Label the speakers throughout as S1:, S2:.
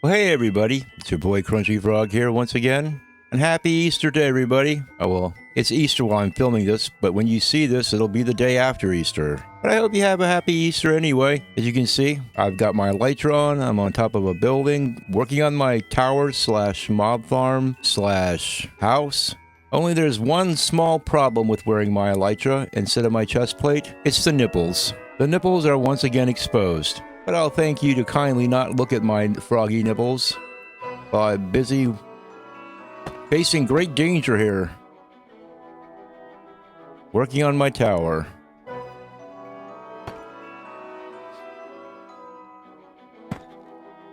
S1: Well, hey everybody, it's your boy Crunchy Frog here once again, and happy Easter to everybody. Oh well, it's Easter while I'm filming this, but when you see this, it'll be the day after Easter. But I hope you have a happy Easter anyway. As you can see, I've got my elytra on, I'm on top of a building, working on my tower slash mob farm slash house. Only there's one small problem with wearing my elytra instead of my chest plate. It's the nipples. The nipples are once again exposed. But I'll thank you to kindly not look at my froggy nipples while I'm busy facing great danger here. Working on my tower.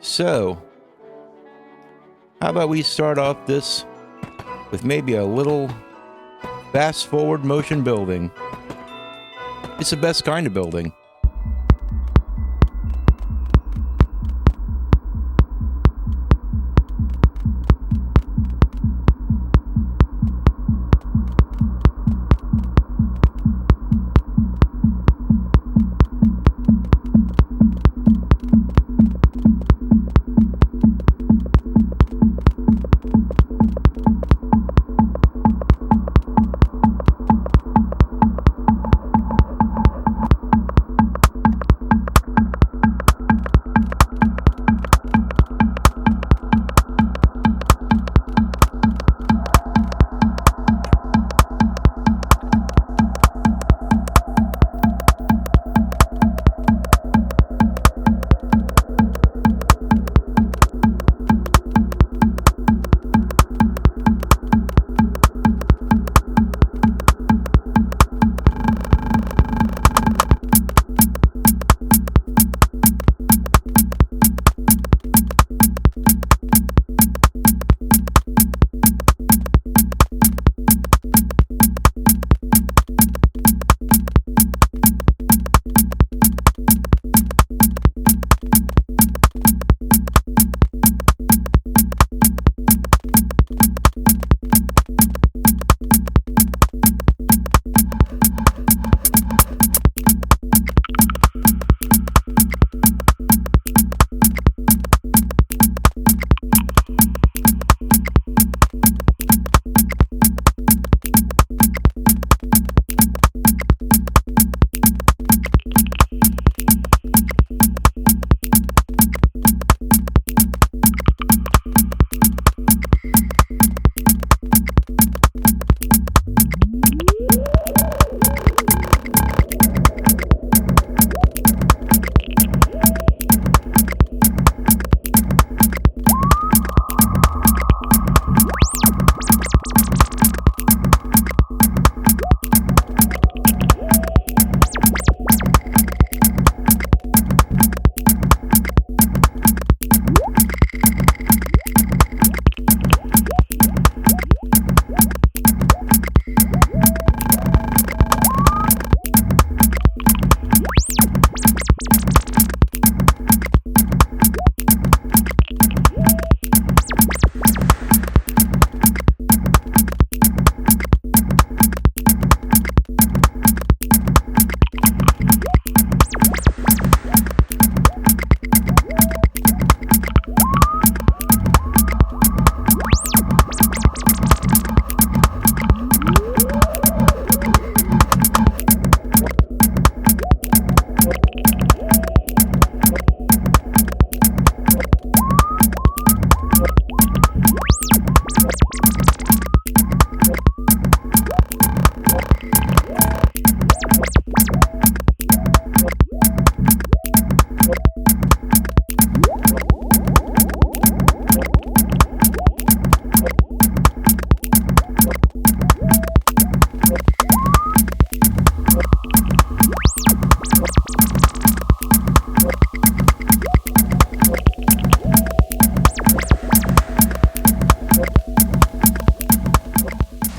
S1: So, how about we start off this with maybe a little fast forward motion building. It's the best kind of building.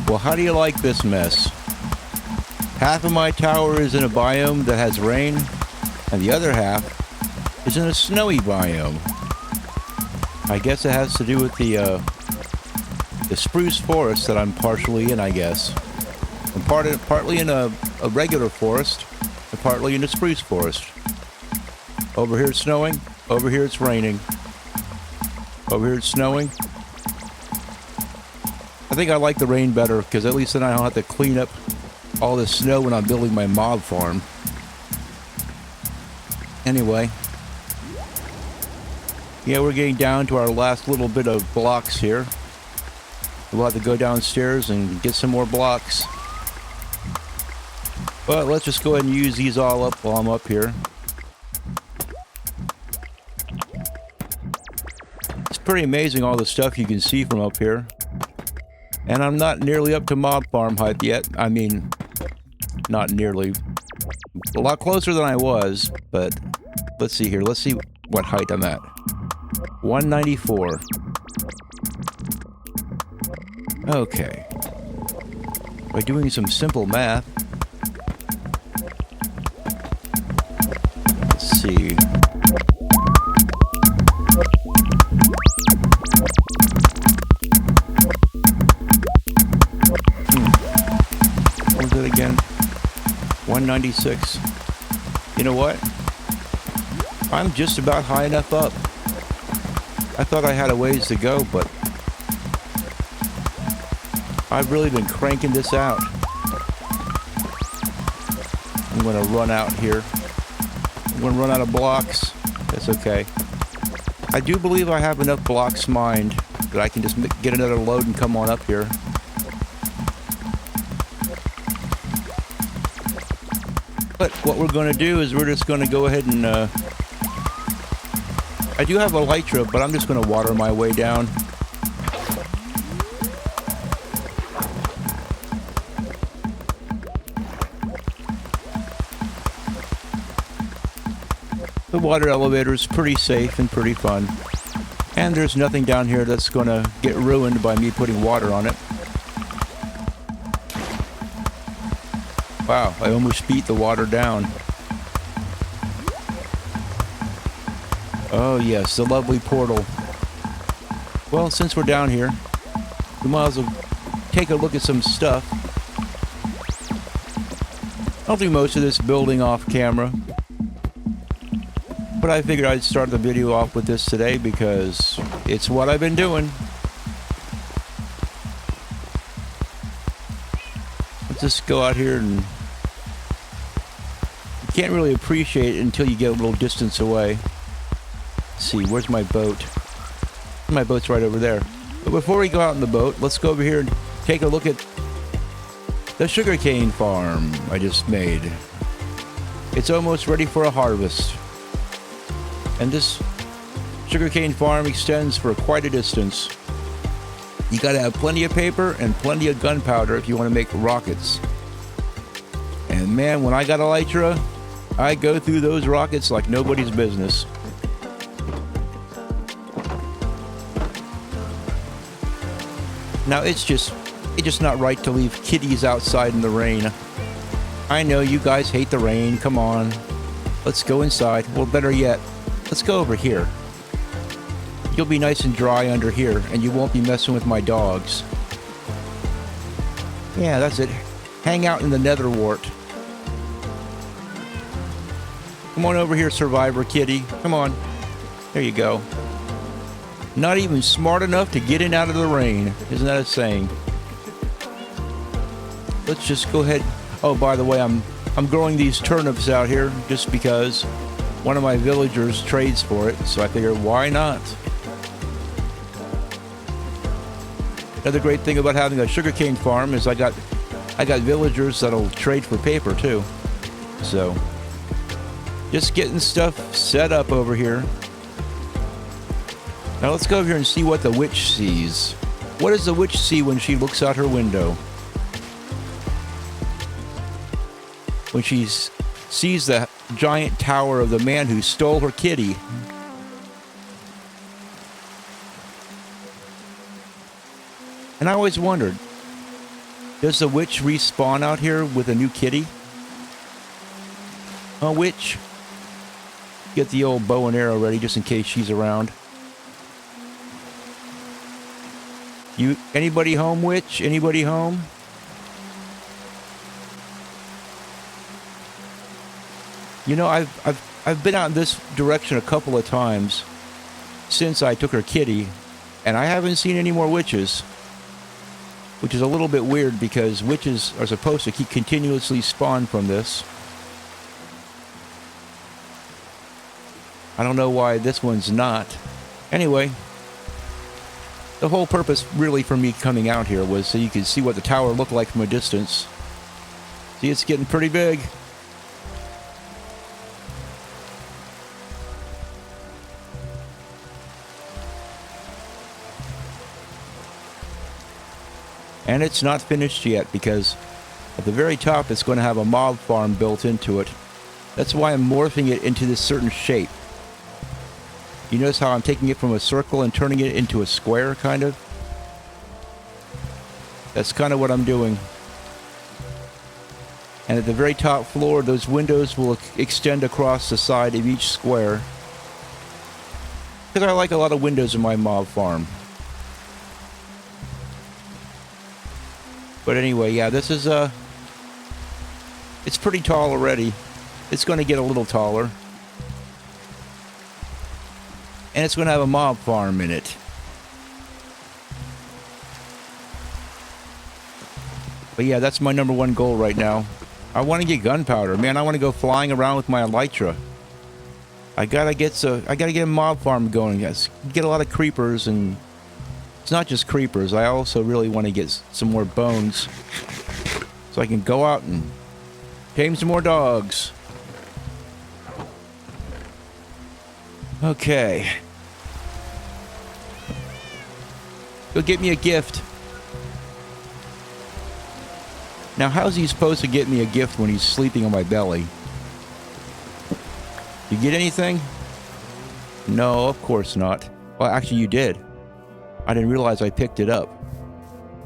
S1: Well, how do you like this mess? Half of my tower is in a biome that has rain, and the other half is in a snowy biome. I guess it has to do with the spruce forest that I'm partially in, I guess. I'm partly in a regular forest, and partly in a spruce forest. Over here it's snowing, over here it's raining. Over here it's snowing. I think I like the rain better because at least then I don't have to clean up all the snow when I'm building my mob farm. Anyway. Yeah, we're getting down to our last little bit of blocks here. We'll have to go downstairs and get some more blocks. But let's just go ahead and use these all up while I'm up here. It's pretty amazing all the stuff you can see from up here. And I'm not nearly up to mob farm height yet. I mean, not nearly. A lot closer than I was, but let's see here. Let's see what height I'm at. 194. Okay. By doing some simple math. Let's see. What was it again? 196. You know what? I'm just about high enough up. I thought I had a ways to go, but I've really been cranking this out. I'm going to run out here. I'm going to run out of blocks. That's okay. I do believe I have enough blocks mined that I can just get another load and come on up here. But what we're going to do is we're just going to go ahead and... I do have a elytra, but I'm just going to water my way down. The water elevator is pretty safe and pretty fun. And there's nothing down here that's going to get ruined by me putting water on it. Wow, I almost beat the water down. Oh yes, the lovely portal. Well, since we're down here, we might as well take a look at some stuff. I'll do most of this building off camera. But I figured I'd start the video off with this today because it's what I've been doing. Let's just go out here and... You can't really appreciate it until you get a little distance away. Let's see, where's my boat? My boat's right over there. But before we go out in the boat, let's go over here and take a look at the sugarcane farm I just made. It's almost ready for a harvest. And this sugarcane farm extends for quite a distance. You gotta have plenty of paper and plenty of gunpowder if you want to make rockets. And man, when I got elytra, I go through those rockets like nobody's business. Now it's just not right to leave kitties outside in the rain. I know you guys hate the rain, come on. Let's go inside. Well, better yet, let's go over here. You'll be nice and dry under here, and you won't be messing with my dogs. Yeah, that's it. Hang out in the netherwort. Come on over here, Survivor Kitty. Come on. There you go. Not even smart enough to get in out of the rain. Isn't that a saying? Let's just go ahead. Oh, by the way, I'm growing these turnips out here just because one of my villagers trades for it, so I figured, why not? Another great thing about having a sugarcane farm is I got villagers that'll trade for paper too. So, just getting stuff set up over here. Now let's go over here and see what the witch sees. What does the witch see when she looks out her window? When she sees the giant tower of the man who stole her kitty. And I always wondered, does the witch respawn out here with a new kitty? Oh, witch. Get the old bow and arrow ready just in case she's around. Anybody home, witch? Anybody home? You know, I've been out in this direction a couple of times since I took her kitty, And I haven't seen any more witches, which is a little bit weird because witches are supposed to keep continuously spawn from this. I don't know why this one's not. Anyway, the whole purpose really for me coming out here was so you could see what the tower looked like from a distance. See, it's getting pretty big. And it's not finished yet because at the very top it's going to have a mob farm built into it. That's why I'm morphing it into this certain shape. You notice how I'm taking it from a circle and turning it into a square, kind of? That's kind of what I'm doing. And at the very top floor, those windows will extend across the side of each square. Because I like a lot of windows in my mob farm. But anyway, yeah, this is it's pretty tall already. It's going to get a little taller. And it's going to have a mob farm in it. But yeah, that's my #1 goal right now. I want to get gunpowder, man. I want to go flying around with my elytra. I gotta get a mob farm going. Yes, get a lot of creepers, and it's not just creepers. I also really want to get some more bones, so I can go out and tame some more dogs. Okay. Go get me a gift. Now, how's he supposed to get me a gift when he's sleeping on my belly? You get anything? No, of course not. Well, actually, you did. I didn't realize I picked it up.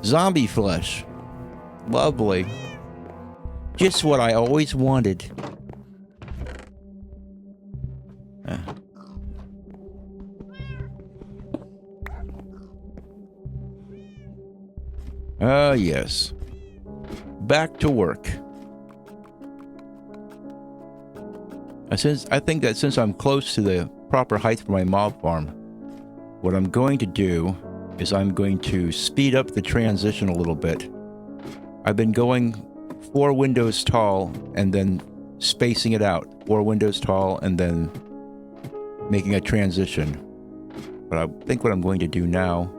S1: Zombie flesh. Lovely. Just what I always wanted. Ah, yes. Back to work. I think that since I'm close to the proper height for my mob farm, what I'm going to do is I'm going to speed up the transition a little bit. I've been going 4 windows tall and then spacing it out. 4 windows tall and then making a transition. But I think what I'm going to do now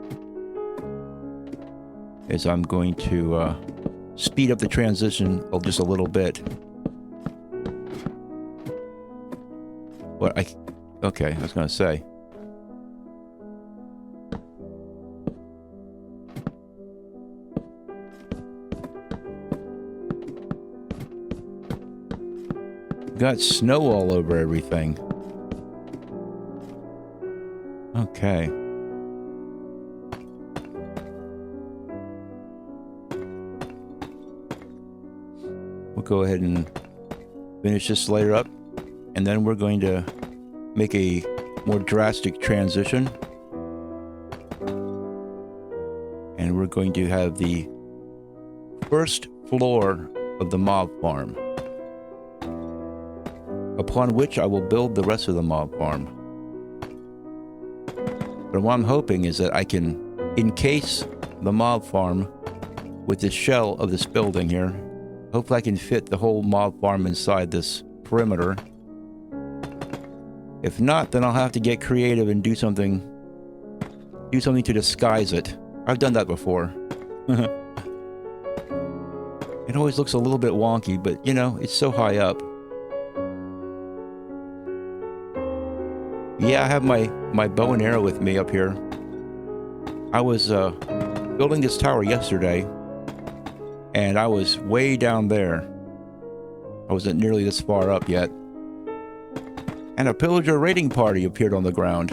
S1: is I'm going to speed up the transition just a little bit. Okay, I was going to say. Got snow all over everything. Okay. We'll go ahead and finish this layer up, and then we're going to make a more drastic transition. And we're going to have the first floor of the mob farm, upon which I will build the rest of the mob farm. But what I'm hoping is that I can encase the mob farm with the shell of this building here. Hopefully I can fit the whole mob farm inside this perimeter. If not, then I'll have to get creative and do something to disguise it. I've done that before. It always looks a little bit wonky, but you know, it's so high up. Yeah, I have my bow and arrow with me up here. I was building this tower yesterday, and I was way down there. I wasn't nearly this far up yet. And a pillager raiding party appeared on the ground.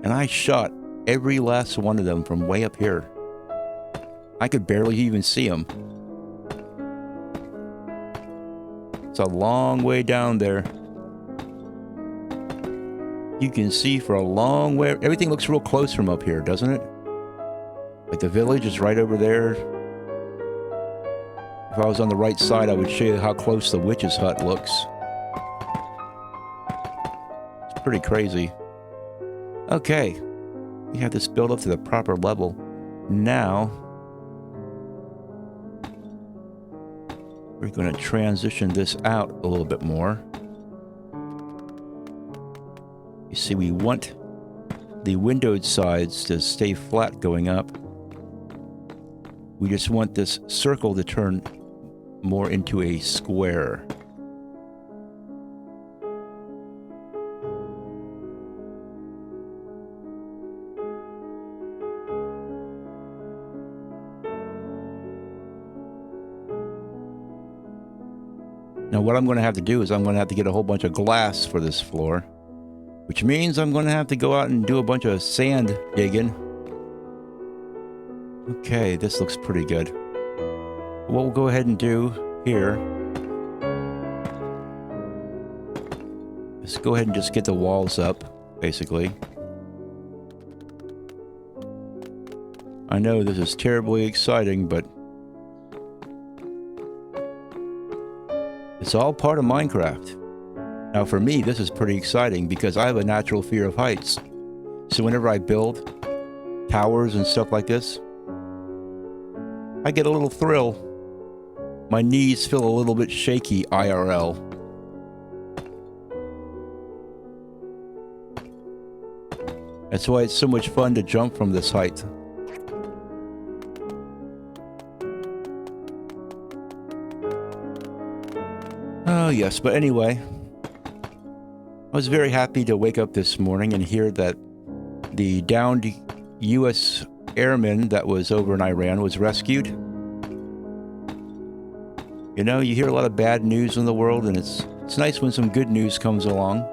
S1: And I shot every last one of them from way up here. I could barely even see them. It's a long way down there. You can see for a long way. Everything looks real close from up here, doesn't it? Like the village is right over there. If I was on the right side, I would show you how close the witch's hut looks. It's pretty crazy. Okay, We have this built up to the proper level. Now, we're going to transition this out a little bit more. You see, we want the windowed sides to stay flat going up. We just want this circle to turn more into a square. Now what I'm going to have to do is I'm going to have to get a whole bunch of glass for this floor, which means I'm going to have to go out and do a bunch of sand digging. Okay, this looks pretty good. What we'll go ahead and do here is go ahead and just get the walls up, basically. I know this is terribly exciting, but it's all part of Minecraft. Now for me, this is pretty exciting because I have a natural fear of heights. So whenever I build towers and stuff like this, I get a little thrill. My knees feel a little bit shaky IRL. That's why it's so much fun to jump from this height. Oh yes, but anyway, I was very happy to wake up this morning and hear that the downed U.S. airman that was over in Iran was rescued. You know, you hear a lot of bad news in the world, and it's nice when some good news comes along.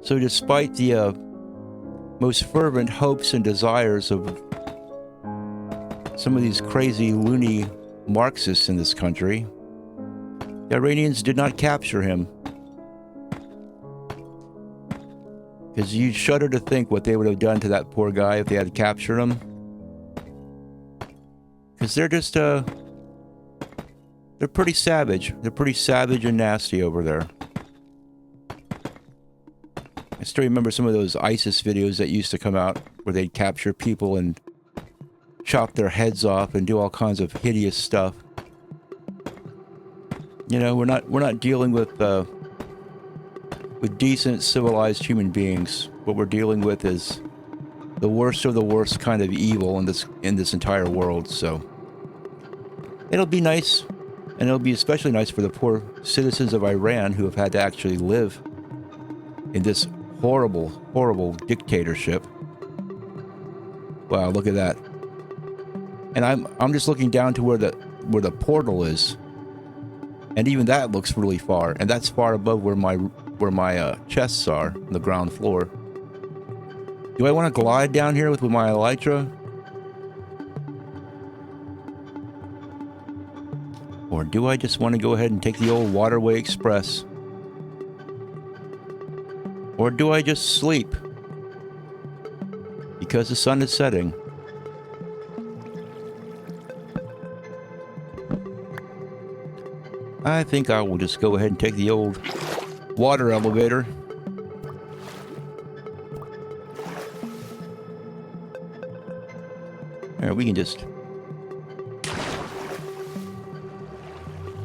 S1: So despite the most fervent hopes and desires of some of these crazy loony Marxists in this country, the Iranians did not capture him. Because you shudder to think what they would have done to that poor guy if they had captured him. Because they're just, they're pretty savage. They're pretty savage and nasty over there. I still remember some of those ISIS videos that used to come out where they'd capture people and chop their heads off and do all kinds of hideous stuff. You know, we're not dealing with decent, civilized human beings. What we're dealing with is the worst of the worst kind of evil in this entire world. So it'll be nice, and it'll be especially nice for the poor citizens of Iran who have had to actually live in this horrible, horrible dictatorship. Wow, look at that. And I'm just looking down to where the portal is, and even that looks really far, and that's far above where my chests are on the ground floor. Do I want to glide down here with my elytra? Or do I just want to go ahead and take the old Waterway Express? Or do I just sleep? Because the sun is setting. I think I will just go ahead and take the old water elevator. There, we can just...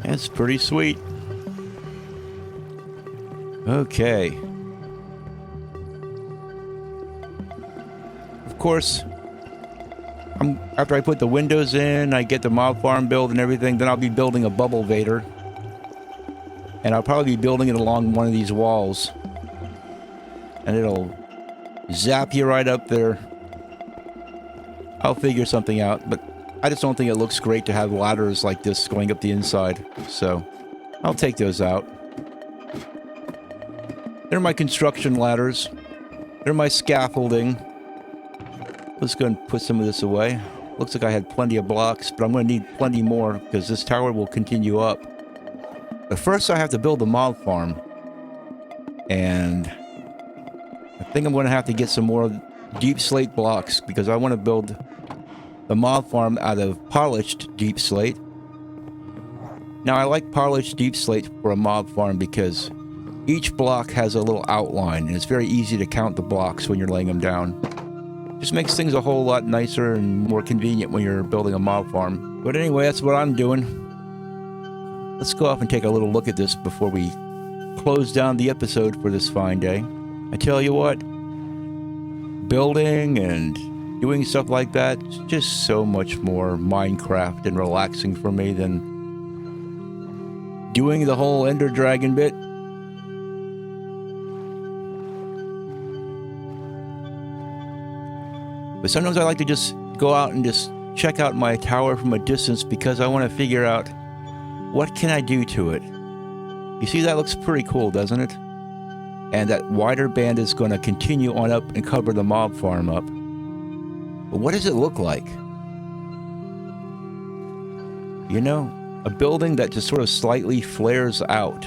S1: That's pretty sweet. Okay. Of course, after I put the windows in, I get the mob farm built and everything, then I'll be building a bubble vader. And I'll probably be building it along one of these walls. And it'll zap you right up there. I'll figure something out, but I just don't think it looks great to have ladders like this going up the inside. So I'll take those out. They're my construction ladders. They're my scaffolding. Let's go and put some of this away. Looks like I had plenty of blocks, but I'm going to need plenty more because this tower will continue up. But first I have to build the mob farm. And I think I'm going to have to get some more deep slate blocks because I want to build the mob farm out of polished deep slate. Now I like polished deep slate for a mob farm because Each block has a little outline, and it's very easy to count the blocks when you're laying them down. Just makes things a whole lot nicer and more convenient when you're building a mob farm. But anyway, that's what I'm doing. Let's go off and take a little look at this before we close down the episode for this fine day. I tell you what, building and doing stuff like that is just so much more Minecraft and relaxing for me than doing the whole Ender Dragon bit. But sometimes I like to just go out and just check out my tower from a distance because I want to figure out what can I do to it. You see, that looks pretty cool, doesn't it? And that wider band is going to continue on up and cover the mob farm up. But what does it look like? You know, a building that just sort of slightly flares out.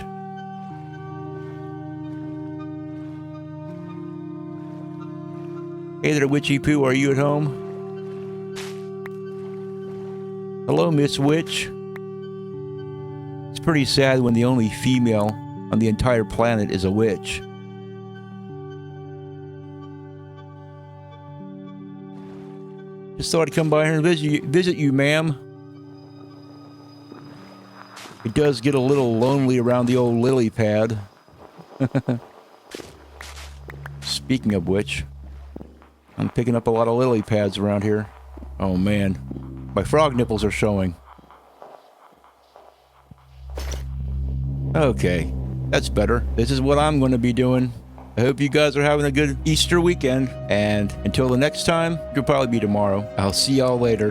S1: Hey there, Witchy Poo, are you at home? Hello, Miss Witch. It's pretty sad when the only female on the entire planet is a witch. Just thought I'd come by here and visit you, ma'am. It does get a little lonely around the old lily pad. Speaking of which, I'm picking up a lot of lily pads around here. Oh man, my frog nipples are showing. Okay, that's better. This is what I'm going to be doing. I hope you guys are having a good Easter weekend. And until the next time, it'll probably be tomorrow. I'll see y'all later.